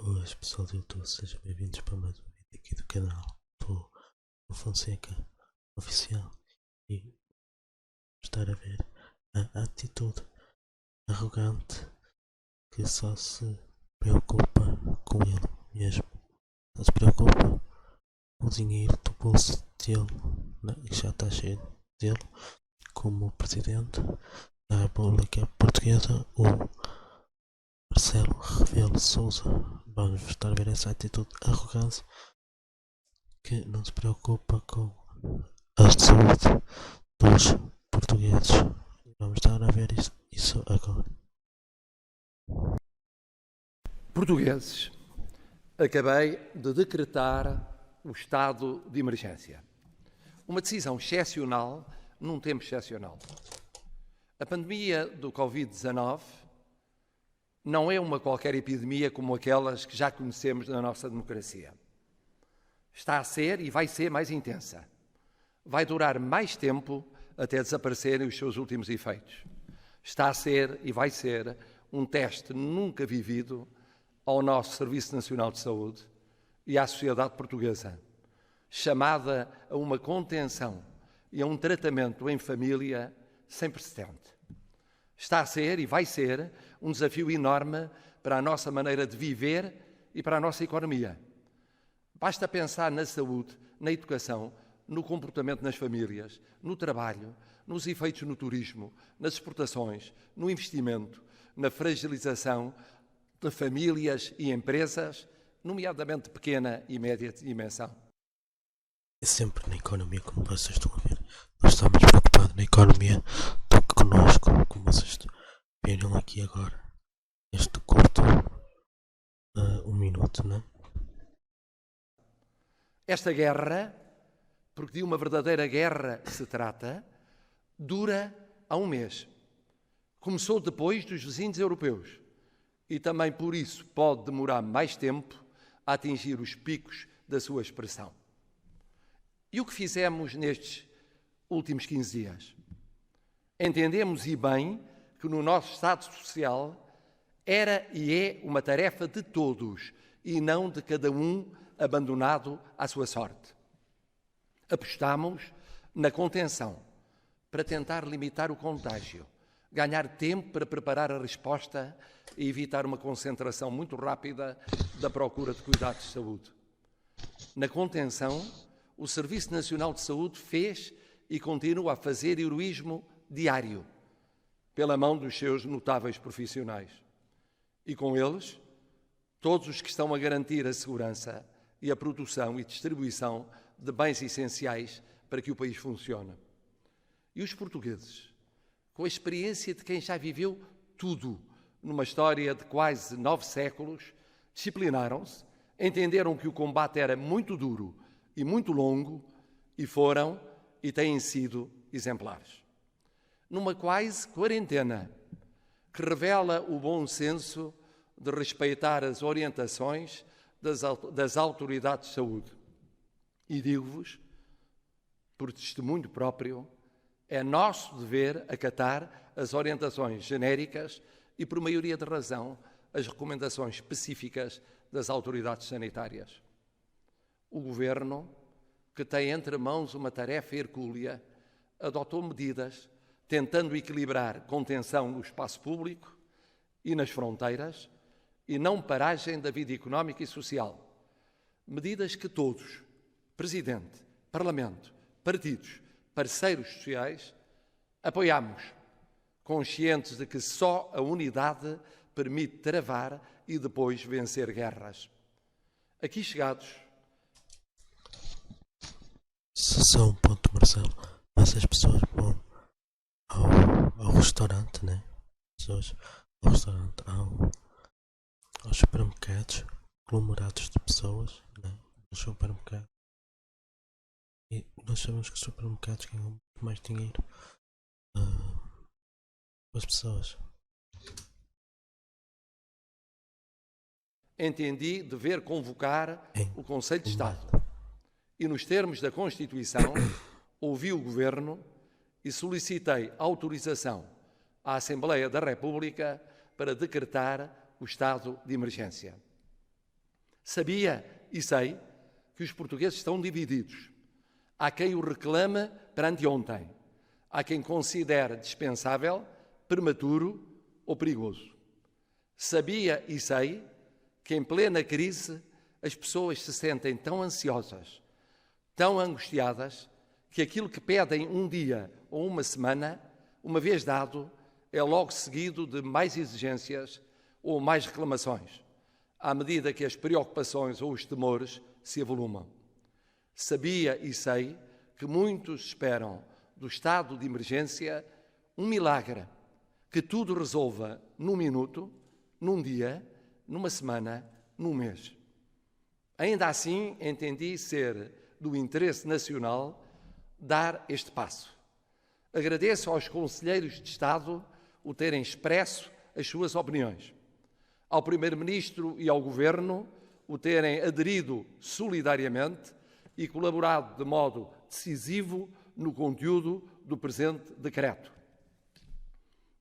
Boas pessoal do YouTube, sejam bem-vindos para mais um vídeo aqui do canal do Fonseca Oficial e estar a ver a atitude arrogante que só se preocupa com ele mesmo, só se preocupa com o dinheiro do bolso dele, que já está cheio dele, como o Presidente da República Portuguesa, o Marcelo Rebelo de Sousa. Vamos estar a ver essa atitude arrogante que não se preocupa com a saúde dos portugueses. Vamos estar a ver isso agora. Portugueses, acabei de decretar o estado de emergência. Uma decisão excepcional num tempo excepcional. A pandemia do Covid-19 não é uma qualquer epidemia como aquelas que já conhecemos na nossa democracia. Está a ser e vai ser mais intensa. Vai durar mais tempo até desaparecerem os seus últimos efeitos. Está a ser e vai ser um teste nunca vivido ao nosso Serviço Nacional de Saúde e à sociedade portuguesa, chamada a uma contenção e a um tratamento em família sem precedente. Está a ser e vai ser um desafio enorme para a nossa maneira de viver e para a nossa economia. Basta pensar na saúde, na educação, no comportamento nas famílias, no trabalho, nos efeitos no turismo, nas exportações, no investimento, na fragilização de famílias e empresas, nomeadamente de pequena e média dimensão. É sempre na economia, como vocês estão a ver. Nós estamos preocupados na economia do que connosco, como vocês viram aqui agora. Este curto um minuto, não é? Esta guerra, porque de uma verdadeira guerra se trata, dura há um mês. Começou depois dos vizinhos europeus e também por isso pode demorar mais tempo a atingir os picos da sua expressão. E o que fizemos nestes últimos 15 dias? Entendemos e bem que no nosso Estado Social era e é uma tarefa de todos e não de cada um abandonado à sua sorte. Apostamos na contenção para tentar limitar o contágio, ganhar tempo para preparar a resposta e evitar uma concentração muito rápida da procura de cuidados de saúde. Na contenção, o Serviço Nacional de Saúde fez e continua a fazer heroísmo diário, pela mão dos seus notáveis profissionais. E com eles, todos os que estão a garantir a segurança e a produção e distribuição de bens essenciais para que o país funcione. E os portugueses, com a experiência de quem já viveu tudo numa história de quase 9 séculos, disciplinaram-se, entenderam que o combate era muito duro e muito longo e foram e têm sido exemplares. Numa quase quarentena que revela o bom senso de respeitar as orientações das autoridades de saúde. E digo-vos, por testemunho próprio, é nosso dever acatar as orientações genéricas e, por maioria de razão, as recomendações específicas das autoridades sanitárias. O Governo, que tem entre mãos uma tarefa hercúlea, adotou medidas tentando equilibrar contenção no espaço público e nas fronteiras e não paragem da vida económica e social. Medidas que todos, Presidente, Parlamento, partidos, parceiros sociais, apoiamos, conscientes de que só a unidade permite travar e depois vencer guerras. Aqui chegados... Só um ponto, Marcelo. Mas as pessoas vão ao restaurante, né? Pessoas ao restaurante, aos supermercados, aglomerados de pessoas, né? Nos supermercados. E nós sabemos que os supermercados ganham muito mais dinheiro com as pessoas. Entendi dever convocar o Conselho de Estado e, nos termos da Constituição, ouvi o Governo e solicitei autorização à Assembleia da República para decretar o estado de emergência. Sabia e sei que os portugueses estão divididos. Há quem o reclame perante ontem. Há quem considere dispensável, prematuro ou perigoso. Sabia e sei que em plena crise as pessoas se sentem tão ansiosas, tão angustiadas, que aquilo que pedem um dia ou uma semana, uma vez dado, é logo seguido de mais exigências ou mais reclamações, à medida que as preocupações ou os temores se avolumam. Sabia e sei que muitos esperam do estado de emergência um milagre, que tudo resolva num minuto, num dia, numa semana, num mês. Ainda assim, entendi ser do interesse nacional dar este passo. Agradeço aos conselheiros de Estado o terem expresso as suas opiniões, ao Primeiro-Ministro e ao Governo o terem aderido solidariamente e colaborado de modo decisivo no conteúdo do presente decreto.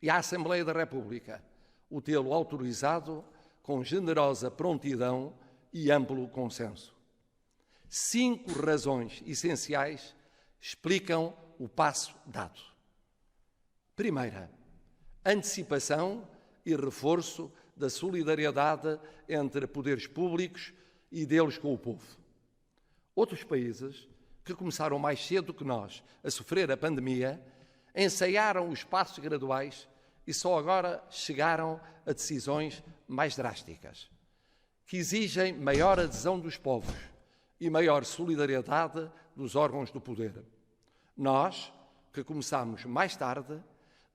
E à Assembleia da República o tê-lo autorizado com generosa prontidão e amplo consenso. 5 razões essenciais explicam o passo dado. Primeira, antecipação e reforço da solidariedade entre poderes públicos e deles com o povo. Outros países, que começaram mais cedo que nós a sofrer a pandemia, ensaiaram os passos graduais e só agora chegaram a decisões mais drásticas, que exigem maior adesão dos povos e maior solidariedade dos órgãos do poder. Nós, que começamos mais tarde,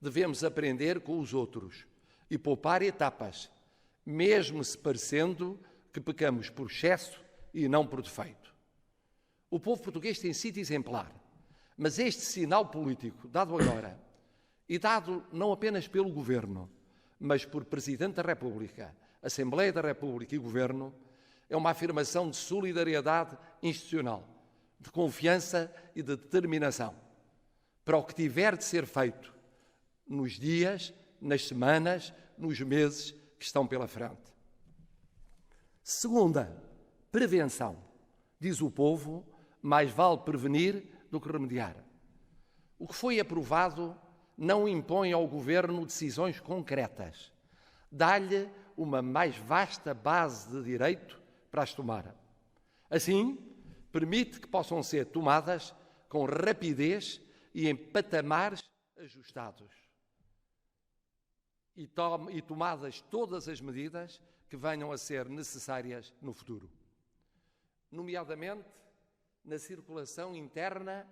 devemos aprender com os outros e poupar etapas, mesmo se parecendo que pecamos por excesso e não por defeito. O povo português tem sido exemplar, mas este sinal político dado agora, e dado não apenas pelo Governo, mas por Presidente da República, Assembleia da República e Governo, é uma afirmação de solidariedade institucional, de confiança e de determinação, para o que tiver de ser feito nos dias, nas semanas, nos meses que estão pela frente. Segunda, prevenção. Diz o povo, mais vale prevenir do que remediar. O que foi aprovado não impõe ao Governo decisões concretas. Dá-lhe uma mais vasta base de direito para as tomar. Assim, permite que possam ser tomadas com rapidez e em patamares ajustados. E tomadas todas as medidas que venham a ser necessárias no futuro. Nomeadamente na circulação interna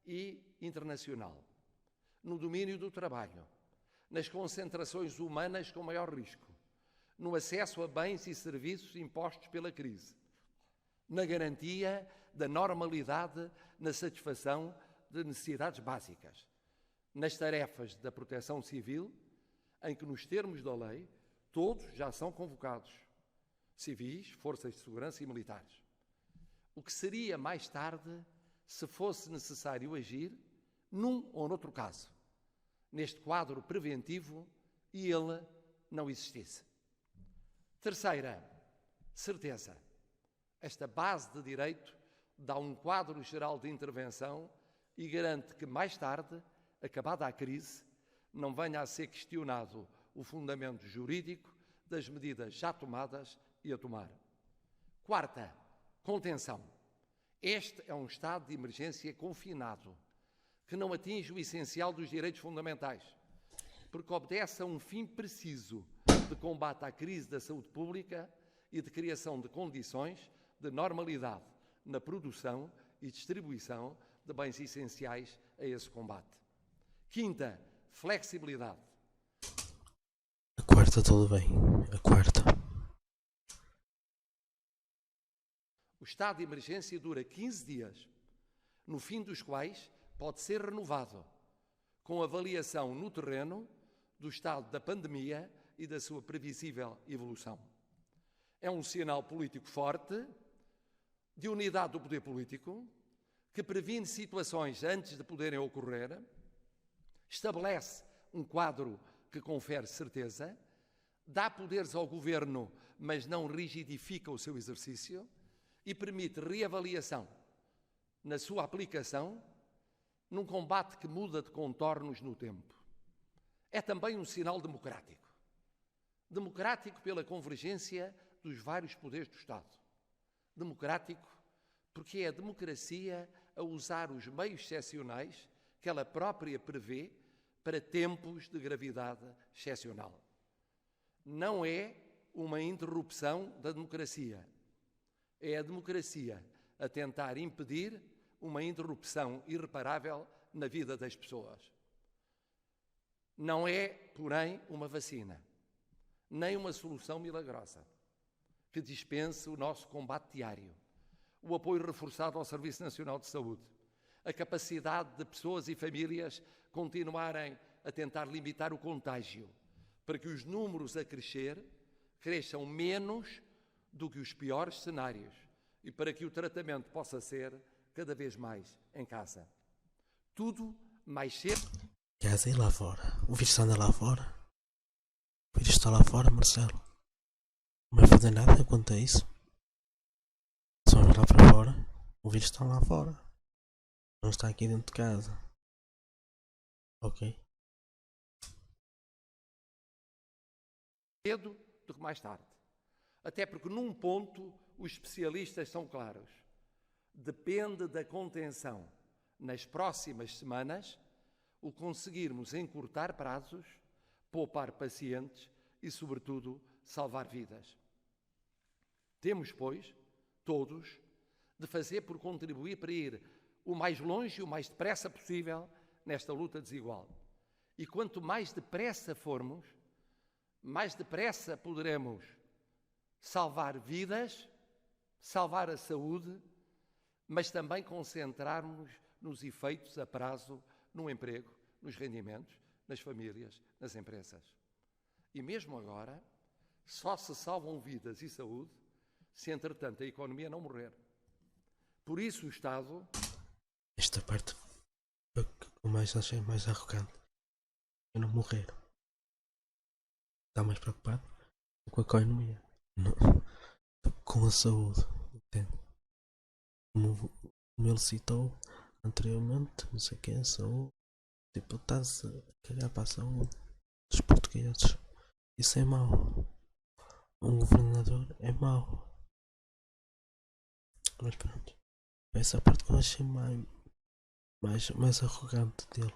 e internacional, no domínio do trabalho, nas concentrações humanas com maior risco, no acesso a bens e serviços impostos pela crise, na garantia da normalidade na satisfação de necessidades básicas, nas tarefas da proteção civil, em que, nos termos da lei, todos já são convocados, civis, forças de segurança e militares. O que seria mais tarde se fosse necessário agir num ou noutro caso, neste quadro preventivo, e ele não existisse. Terceira, certeza. Esta base de direito dá um quadro geral de intervenção e garante que mais tarde, acabada a crise, não venha a ser questionado o fundamento jurídico das medidas já tomadas e a tomar. Quarta, contenção. Este é um estado de emergência confinado, que não atinge o essencial dos direitos fundamentais, porque obedece a um fim preciso de combate à crise da saúde pública e de criação de condições de normalidade na produção e distribuição de bens essenciais a esse combate. Quinta, flexibilidade. A quarta tudo bem. A quarta. O estado de emergência dura 15 dias, no fim dos quais pode ser renovado, com avaliação no terreno do estado da pandemia e da sua previsível evolução. É um sinal político forte, de unidade do poder político, que previne situações antes de poderem ocorrer, estabelece um quadro que confere certeza, dá poderes ao Governo mas não rigidifica o seu exercício e permite reavaliação na sua aplicação num combate que muda de contornos no tempo. É também um sinal democrático. Democrático pela convergência dos vários poderes do Estado. Democrático porque é a democracia a usar os meios excepcionais que ela própria prevê para tempos de gravidade excepcional. Não é uma interrupção da democracia. É a democracia a tentar impedir uma interrupção irreparável na vida das pessoas. Não é, porém, uma vacina, nem uma solução milagrosa que dispense o nosso combate diário, o apoio reforçado ao Serviço Nacional de Saúde, a capacidade de pessoas e famílias continuarem a tentar limitar o contágio, para que os números a crescer cresçam menos do que os piores cenários e para que o tratamento possa ser cada vez mais em casa. Tudo mais cedo. Casa e lá fora. O vírus anda lá fora. O vírus está lá fora, Marcelo. Não vai fazer nada quanto a isso. Se vamos lá para fora, o vírus está lá fora. Não está aqui dentro de casa. Ok? Cedo do que mais tarde. Até porque num ponto os especialistas são claros. Depende da contenção nas próximas semanas o conseguirmos encurtar prazos, poupar pacientes e, sobretudo, salvar vidas. Temos, pois, todos, de fazer por contribuir para ir o mais longe e o mais depressa possível nesta luta desigual. E quanto mais depressa formos, mais depressa poderemos salvar vidas, salvar a saúde, mas também concentrarmos nos efeitos a prazo no emprego, nos rendimentos, nas famílias, nas empresas. E mesmo agora, só se salvam vidas e saúde se, entretanto, a economia não morrer. Por isso o Estado... Esta parte foi o que eu mais achei mais arrogante. Eu não morrer. Está mais preocupado com a economia. Não. Com a saúde. Entende? Como ele citou anteriormente, não sei o que é saúde. Tipo, está-se a cagar para a saúde dos portugueses. Isso é mau. Um governador é mau. Mas pronto. Essa parte que eu achei mais arrogante dele.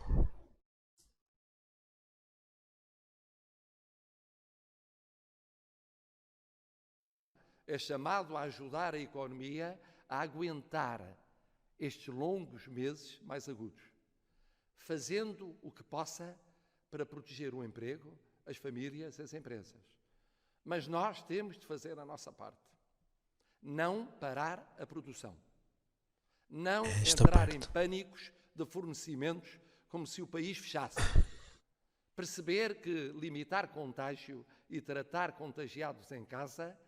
É chamado a ajudar a economia a aguentar estes longos meses mais agudos, fazendo o que possa para proteger o emprego, as famílias, as empresas. Mas nós temos de fazer a nossa parte. Não parar a produção. Não entrar em pânicos de fornecimentos como se o país fechasse. Perceber que limitar contágio e tratar contagiados em casa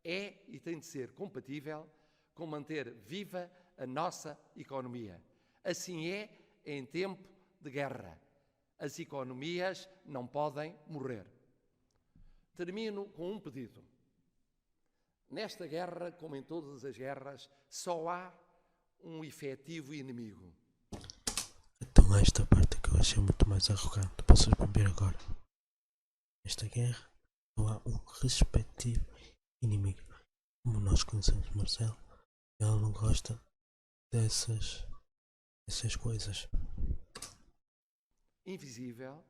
é e tem de ser compatível com manter viva a nossa economia. Assim é em tempo de guerra. As economias não podem morrer. Termino com um pedido. Nesta guerra, como em todas as guerras, só há um efetivo inimigo. Então esta parte que eu achei muito mais arrogante. Posso ver agora? Nesta guerra, só há um respectivo inimigo. Como nós conhecemos Marcelo, ele não gosta dessas coisas. Invisível,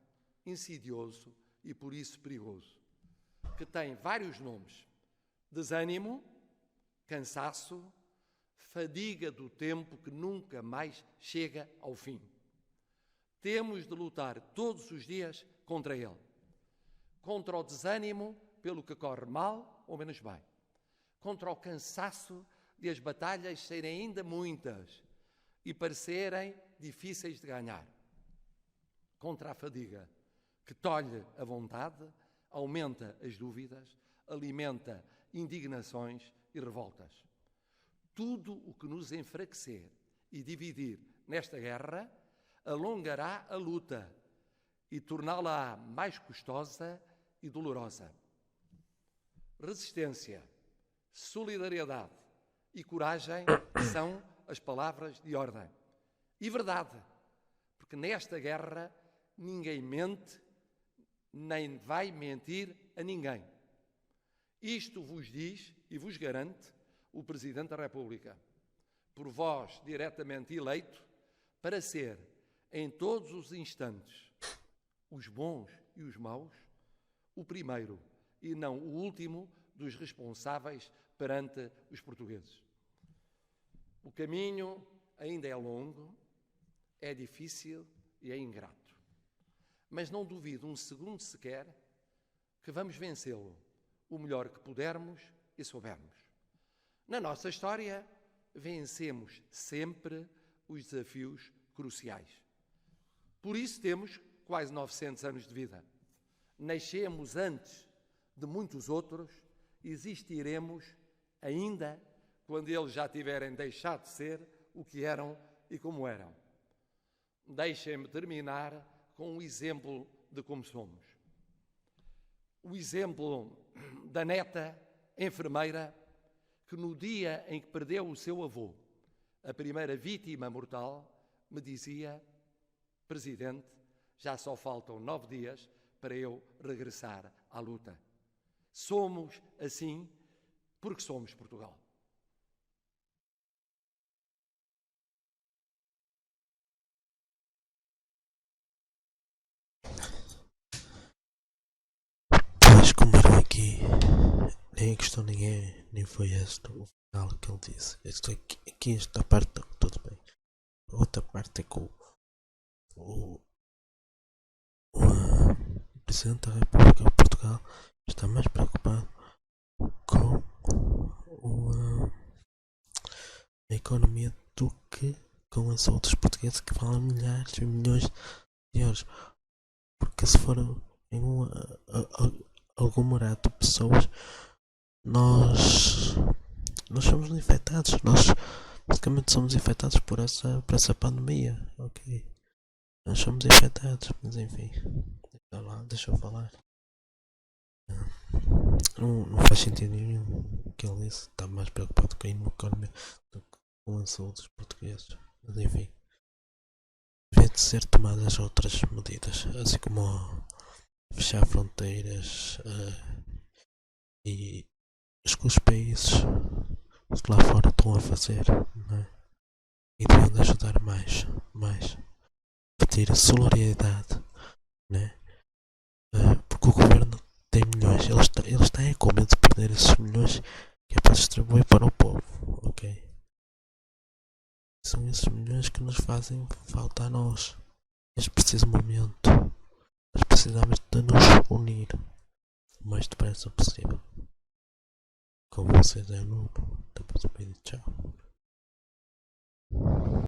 insidioso e por isso perigoso. Que tem vários nomes. Desânimo, cansaço, fadiga do tempo que nunca mais chega ao fim. Temos de lutar todos os dias contra ele. Contra o desânimo pelo que corre mal ou menos bem. Contra o cansaço de as batalhas serem ainda muitas e parecerem difíceis de ganhar. Contra a fadiga que tolhe a vontade, aumenta as dúvidas, alimenta indignações e revoltas. Tudo o que nos enfraquecer e dividir nesta guerra alongará a luta e torná-la mais custosa e dolorosa. resistência, solidariedade e coragem são as palavras de ordem. E verdade, porque nesta guerra ninguém mente, nem vai mentir a ninguém. Isto vos diz e vos garante o Presidente da República, por vós diretamente eleito, para ser, em todos os instantes, os bons e os maus, o primeiro e não o último dos responsáveis perante os portugueses. O caminho ainda é longo, é difícil e é ingrato. Mas não duvido um segundo sequer que vamos vencê-lo o melhor que pudermos e soubermos. Na nossa história, vencemos sempre os desafios cruciais. Por isso temos quase 900 anos de vida. Nascemos antes de muitos outros, existiremos ainda quando eles já tiverem deixado de ser o que eram e como eram. Deixem-me terminar com um exemplo de como somos. O exemplo da neta enfermeira que no dia em que perdeu o seu avô, a primeira vítima mortal, me dizia: Presidente, já só faltam 9 dias para eu regressar à luta. Somos assim porque somos Portugal. Pois, como viram aqui, nem a questão nem foi esta o final que ele disse. Aqui esta parte, tudo bem. A outra parte é que o Presidente da República de Portugal está mais preocupado com a economia do que com os outros portugueses que falam milhares e milhões de euros. Porque se for em algum morar de pessoas, nós somos infectados. Nós basicamente somos infectados por essa pandemia. Ok, nós somos infectados, mas enfim, deixa eu falar. Não faz sentido nenhum o que ele disse. Está mais preocupado com a economia do que com a saúde dos portugueses. Mas enfim, devem de ser tomadas outras medidas, assim como fechar fronteiras e os que os países lá fora estão a fazer, não é? E devem de ajudar mais pedir solidariedade, né? Porque o governo tem milhões, ele está com medo de perder esses milhões que é para distribuir para o povo, ok? São esses milhões que nos fazem falta a nós neste preciso momento. Nós precisamos de nos unir o mais depressa possível. Com vocês é o Nuno. Até o próximo vídeo. Tchau.